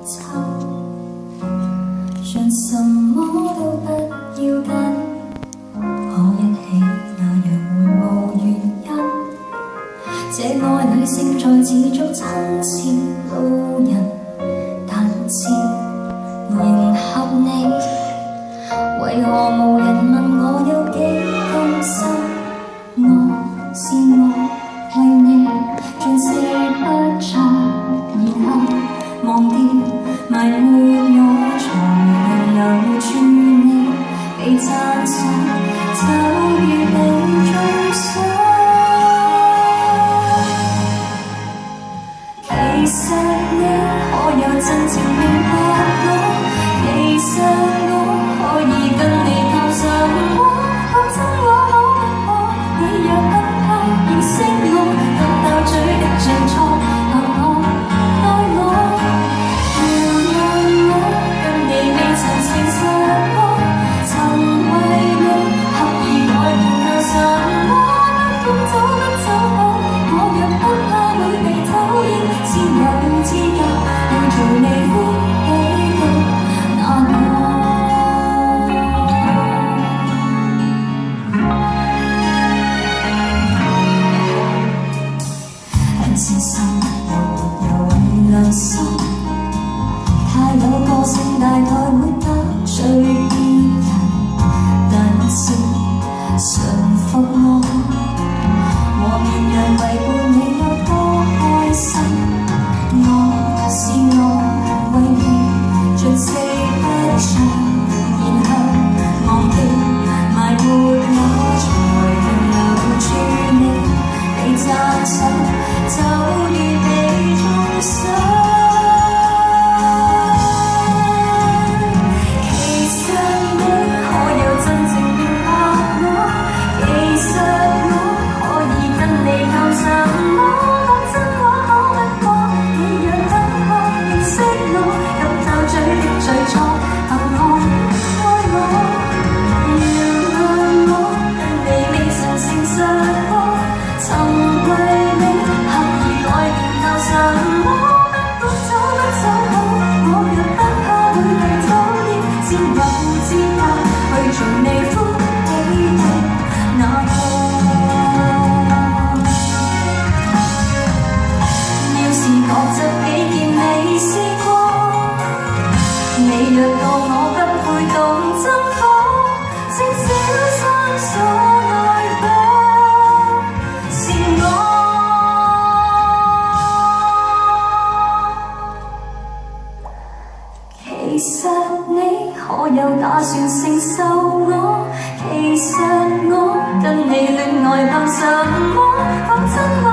撐，像什麼都不要緊，可一起那樣無原因。這愛侶勝在自足親切路人，但照迎合你，為何無人問我有幾甘心？我是我，為你盡四不像，然後忘掉埋沒我，才能留住你，被讚賞就如你中傷。其實你可有真正明白我？其實我可以跟你談什麼？講真話可不可？你若不怕認識我，得到嘴的最初，憑我愛我，原諒我跟你未曾誠實過，曾為你刻意改變靠什麼？不走不走好，我若不怕會被討厭，先有資格要做你歡喜的那個。很善心又沒有為良心，太有個性大概會得罪別人，但是馴服我和綿羊圍伴你有多開心。我是我，為你盡四不像，然後忘記埋沒我，才留住你，被讚賞就如被中傷。其實你可有真正明白我？其實我可以跟你談什麼？講真話可不可？你若不怕認識我，及到嘴的最初，憑我愛我，原諒我跟你未曾誠實過，曾為你刻意改變靠什麼？不管走不走好，我若不怕會被討厭，先有資格去做你歡喜的那個。要是覺着幾件未試過，你若告我不配懂真火，請小心鎖愛吧，是我。其實你可有打算承受我？其實我跟你戀愛憑什麼？講真話